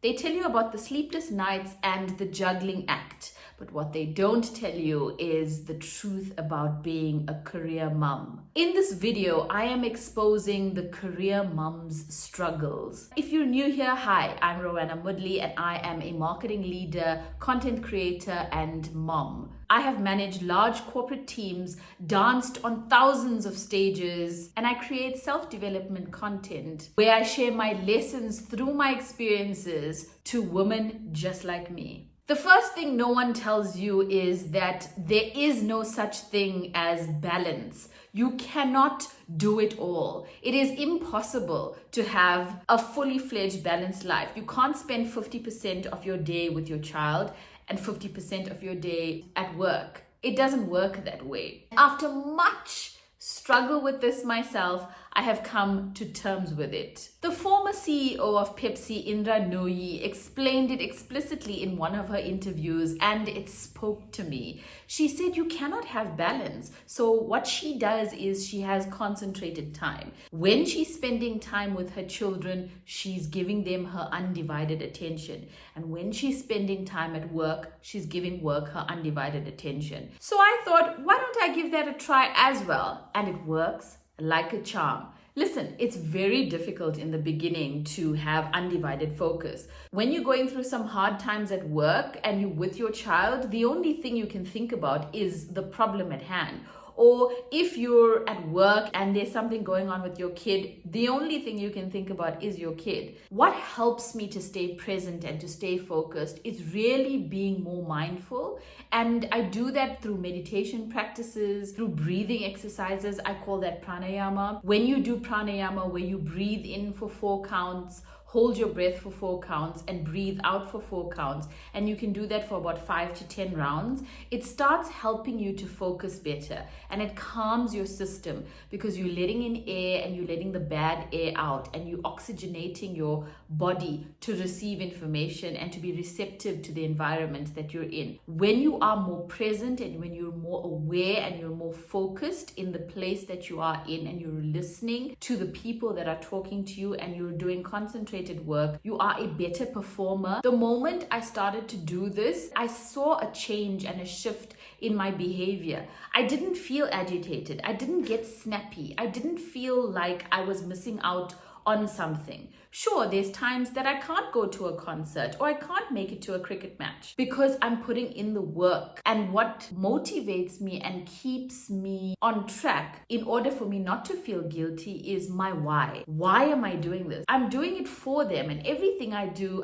They tell you about the sleepless nights and the juggling act, but what they don't tell you is the truth about being a career mum. In this video, I am exposing the career mum's struggles. If you're new here, hi, I'm Rowanna Mudley and I am a marketing leader, content creator, and mom. I have managed large corporate teams, danced on thousands of stages, and I create self-development content where I share my lessons through my experiences to women just like me. The first thing no one tells you is that there is no such thing as balance. You cannot do it all. It is impossible to have a fully fledged balanced life. You can't spend 50% of your day with your child and 50% of your day at work. It doesn't work that way. After much struggle with this myself, I have come to terms with it. The former CEO of Pepsi, Indra Nooyi, explained it explicitly in one of her interviews, and it spoke to me. She said you cannot have balance. So what she does is she has concentrated time. When she's spending time with her children, she's giving them her undivided attention. And when she's spending time at work, she's giving work her undivided attention. So I thought, why don't I give that a try as well? And it works like a charm. Listen, it's very difficult in the beginning to have undivided focus. When you're going through some hard times at work and you're with your child, the only thing you can think about is the problem at hand. Or if you're at work and there's something going on with your kid, the only thing you can think about is your kid. What helps me to stay present and to stay focused is really being more mindful. And I do that through meditation practices, through breathing exercises. I call that pranayama. When you do pranayama, where you breathe in for 4 counts, hold your breath for 4 counts and breathe out for 4 counts. And you can do that for about 5 to 10 rounds. It starts helping you to focus better and it calms your system because you're letting in air and you're letting the bad air out and you're oxygenating your body to receive information and to be receptive to the environment that you're in. When you are more present and when you're more aware and you're more focused in the place that you are in and you're listening to the people that are talking to you and you're doing concentrated work, you are a better performer. The moment I started to do this, I saw a change and a shift in my behavior. I didn't feel agitated. I didn't get snappy. I didn't feel like I was missing out on something. Sure, there's times that I can't go to a concert or I can't make it to a cricket match because I'm putting in the work. And what motivates me and keeps me on track in order for me not to feel guilty is my why. Why am I doing this? I'm doing it for them, and everything I do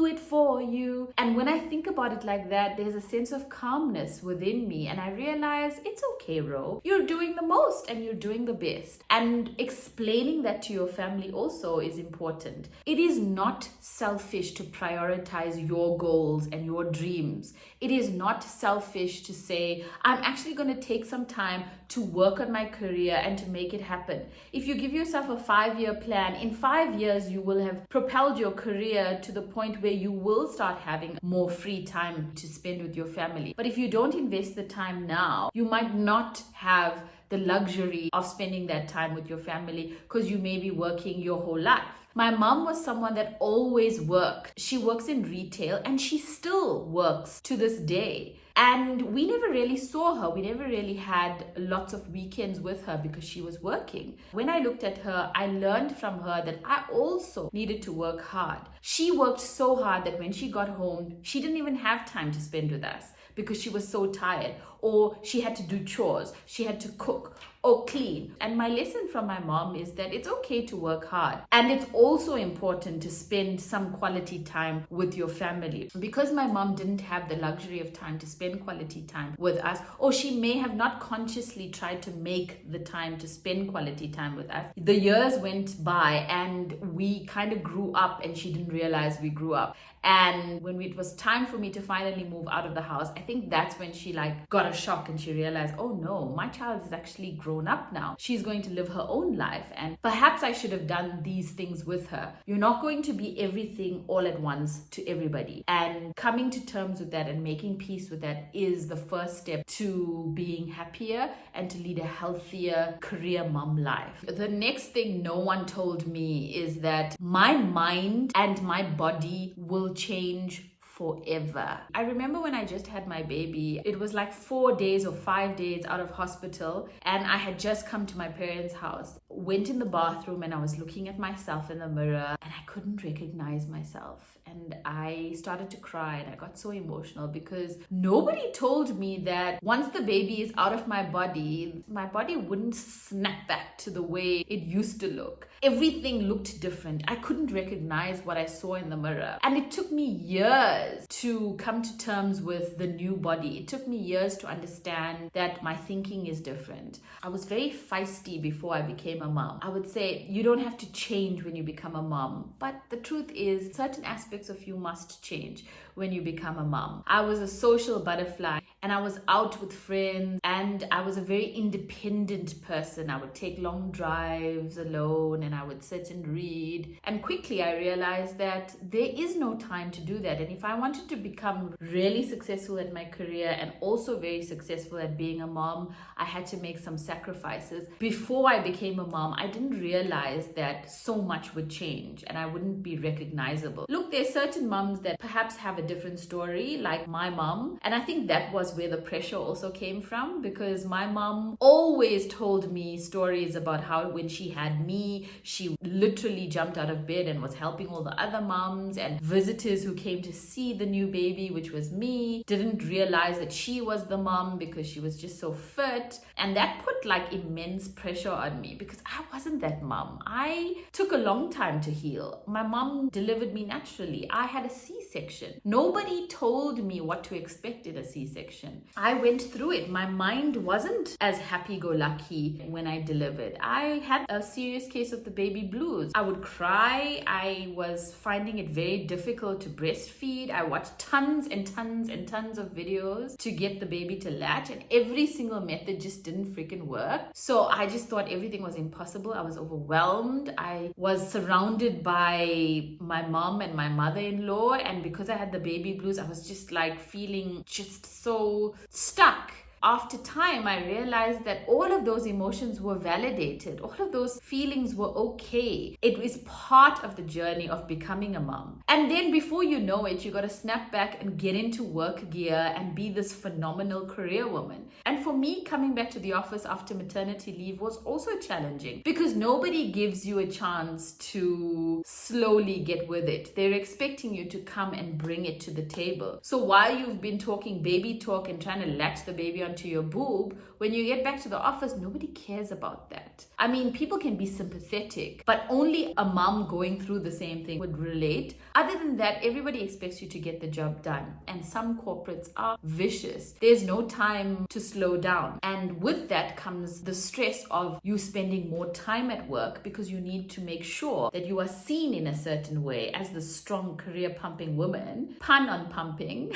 it for you. And when I think about it like that, there's a sense of calmness within me and I realize it's okay, Ro. You're doing the most and you're doing the best. And explaining that to your family also is important. It is not selfish to prioritize your goals and your dreams. It is not selfish to say, I'm actually going to take some time to work on my career and to make it happen. If you give yourself a 5-year plan, in 5 years, you will have propelled your career to the point where you will start having more free time to spend with your family. But if you don't invest the time now, you might not have the luxury of spending that time with your family because you may be working your whole life. My mom was someone that always worked. She works in retail and she still works to this day. And we never really saw her. We never really had lots of weekends with her because she was working. When I looked at her, I learned from her that I also needed to work hard. She worked so hard that when she got home, she didn't even have time to spend with us because she was so tired, or she had to do chores, she had to cook or clean. And my lesson from my mom is that it's okay to work hard. And it's also important to spend some quality time with your family. Because my mom didn't have the luxury of time to spend quality time with us, or she may have not consciously tried to make the time to spend quality time with us. The years went by and we kind of grew up and she didn't realize we grew up. And when it was time for me to finally move out of the house, I think that's when she got a shock and she realized, oh no, my child is actually grown up now. She's going to live her own life and perhaps I should have done these things with her. You're not going to be everything all at once to everybody. And coming to terms with that and making peace with that that is the first step to being happier and to lead a healthier career mom life. The next thing no one told me is that my mind and my body will change forever. I remember when I just had my baby, it was like 4 days or 5 days out of hospital, and I had just come to my parents' house, went in the bathroom, and I was looking at myself in the mirror and I couldn't recognize myself. And I started to cry and I got so emotional because nobody told me that once the baby is out of my body wouldn't snap back to the way it used to look. Everything looked different. I couldn't recognize what I saw in the mirror. And it took me years to come to terms with the new body. It took me years to understand that my thinking is different. I was very feisty before I became a mom. I would say you don't have to change when you become a mom, but the truth is certain aspects of you must change when you become a mom. I was a social butterfly and I was out with friends and I was a very independent person. I would take long drives alone and I would sit and read. And quickly I realized that there is no time to do that. And if I wanted to become really successful at my career and also very successful at being a mom, I had to make some sacrifices. Before I became a mom, I didn't realize that so much would change and I wouldn't be recognizable. Look, there's certain moms that perhaps have a different story, like my mom. And I think that was where the pressure also came from, because my mom always told me stories about how when she had me, she literally jumped out of bed and was helping all the other moms, and visitors who came to see the new baby, which was me, didn't realize that she was the mom because she was just so fit. And that put like immense pressure on me because I wasn't that mom. I took a long time to heal. My mom delivered me naturally. I had a C-section. Nobody told me what to expect in a C-section. I went through it. My mind wasn't as happy-go-lucky when I delivered. I had a serious case of the baby blues. I would cry. I was finding it very difficult to breastfeed. I watched tons and tons and tons of videos to get the baby to latch, and every single method just didn't freaking work. So I just thought everything was impossible. I was overwhelmed. I was surrounded by my mom and my mother-in-law, and because I had the baby blues, I was just like feeling just so stuck. After time, I realized that all of those emotions were validated. All of those feelings were okay. It was part of the journey of becoming a mom. And then before you know it, you got to snap back and get into work gear and be this phenomenal career woman. And for me, coming back to the office after maternity leave was also challenging because nobody gives you a chance to slowly get with it. They're expecting you to come and bring it to the table. So while you've been talking baby talk and trying to latch the baby onto your boob, when you get back to the office, nobody cares about that. I mean, people can be sympathetic, but only a mom going through the same thing would relate. Other than that, everybody expects you to get the job done. And some corporates are vicious. There's no time to slow down. And with that comes the stress of you spending more time at work because you need to make sure that you are seen in a certain way as the strong career pumping woman. Pun on pumping.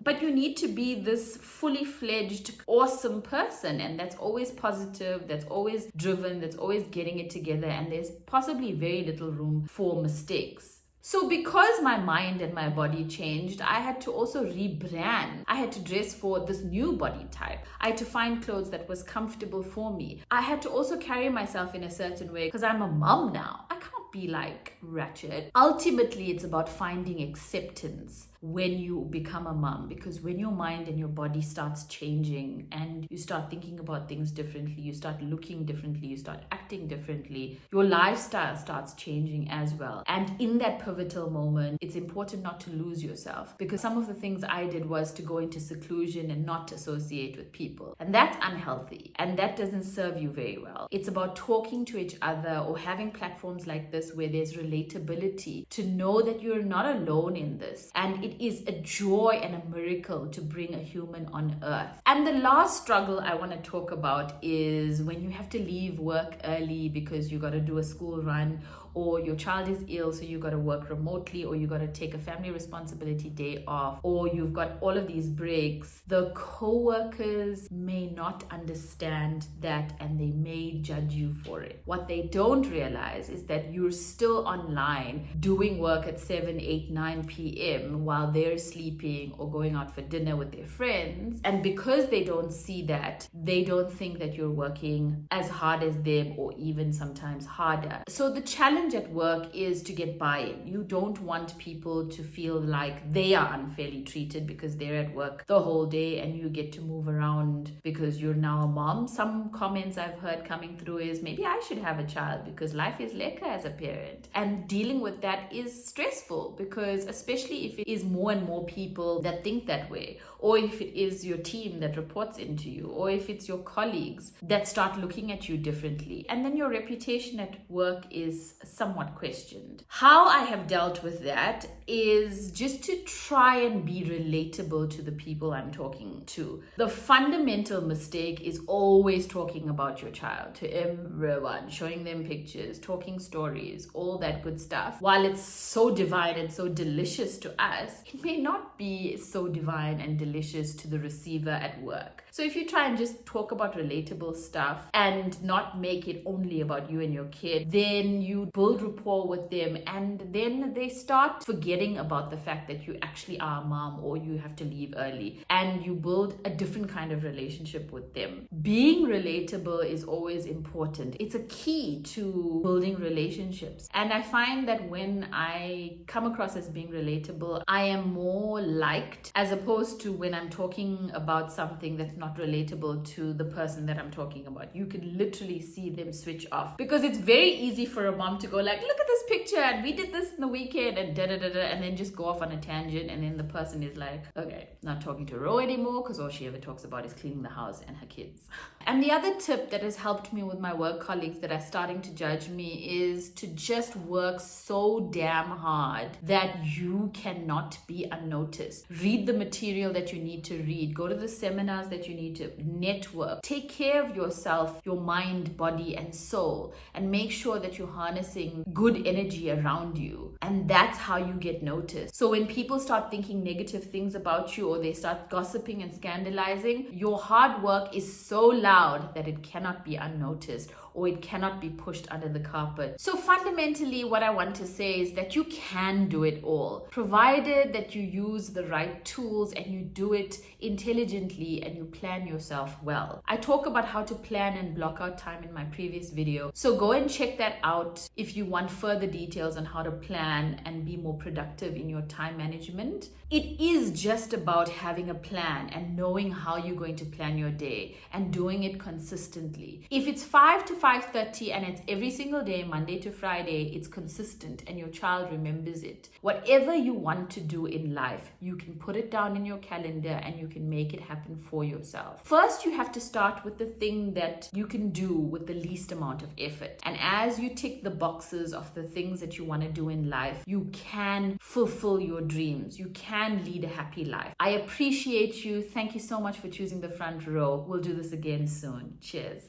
But you need to be this fully fledged, awesome person. And that's always positive, that's always driven, that's always getting it together. And there's possibly very little room for mistakes. So because my mind and my body changed, I had to also rebrand. I had to dress for this new body type. I had to find clothes that was comfortable for me. I had to also carry myself in a certain way because I'm a mom now. I can't be like ratchet. Ultimately, it's about finding acceptance when you become a mom, because when your mind and your body starts changing and you start thinking about things differently, you start looking differently, you start acting differently, your lifestyle starts changing as well. And in that pivotal moment, it's important not to lose yourself, because some of the things I did was to go into seclusion and not associate with people, and that's unhealthy and that doesn't serve you very well. It's about talking to each other or having platforms like this where there's relatability, to know that you're not alone in this, and it is a joy and a miracle to bring a human on earth. And the last struggle I want to talk about is when you have to leave work early because you got to do a school run, or your child is ill, so you got to work remotely, or you got to take a family responsibility day off, or you've got all of these breaks, the co-workers may not understand that and they may judge you for it. What they don't realize is that you're still online doing work at 7, 8, 9 p.m. while they're sleeping or going out for dinner with their friends. And because they don't see that, they don't think that you're working as hard as them or even sometimes harder. So the challenge at work is to get buy-in. You don't want people to feel like they are unfairly treated because they're at work the whole day and you get to move around because you're now a mom. Some comments I've heard coming through is, maybe I should have a child because life is lekker as a parent. And dealing with that is stressful, because especially if it is more and more people that think that way, or if it is your team that reports into you, or if it's your colleagues that start looking at you differently, and then your reputation at work is somewhat questioned. How I have dealt with that is just to try and be relatable to the people I'm talking to. The fundamental mistake is always talking about your child to everyone, showing them pictures, talking stories, all that good stuff. While it's so divine and so delicious to us, it may not be so divine and delicious to the receiver at work. So if you try and just talk about relatable stuff and not make it only about you and your kid, then you build rapport with them, and then they start forgetting about the fact that you actually are a mom or you have to leave early, and you build a different kind of relationship with them. Being relatable is always important. It's a key to building relationships. And I find that when I come across as being relatable, I am more liked, as opposed to when I'm talking about something that's not relatable to the person that I'm talking about. You can literally see them switch off, because it's very easy for a mom to go like, look at this picture and we did this in the weekend and da da da da, and then just go off on a tangent, and then the person is like, okay, not talking to Ro anymore because all she ever talks about is cleaning the house and her kids. And the other tip that has helped me with my work colleagues that are starting to judge me is to just work so damn hard that you cannot be unnoticed. Read the material that you need to read, go to the seminars that you need to network, take care of yourself, your mind, body and soul, and make sure that you're harnessing good energy around you. And that's how you get noticed. So when people start thinking negative things about you, or they start gossiping and scandalizing, your hard work is so loud that it cannot be unnoticed, or it cannot be pushed under the carpet. So fundamentally, what I want to say is that you can do it all, provided that you use the right tools and you do it intelligently and you plan yourself well. I talk about how to plan and block out time in my previous video, so go and check that out if you want further details on how to plan and be more productive in your time management. It is just about having a plan and knowing how you're going to plan your day and doing it consistently. If it's 5 to 5:30 and it's every single day, Monday to Friday, it's consistent and your child remembers it. Whatever you want to do in life, you can put it down in your calendar and you can make it happen for yourself. First, you have to start with the thing that you can do with the least amount of effort. And as you tick the boxes of the things that you want to do in life, you can fulfill your dreams. You can lead a happy life. I appreciate you. Thank you so much for choosing the front row. We'll do this again soon. Cheers.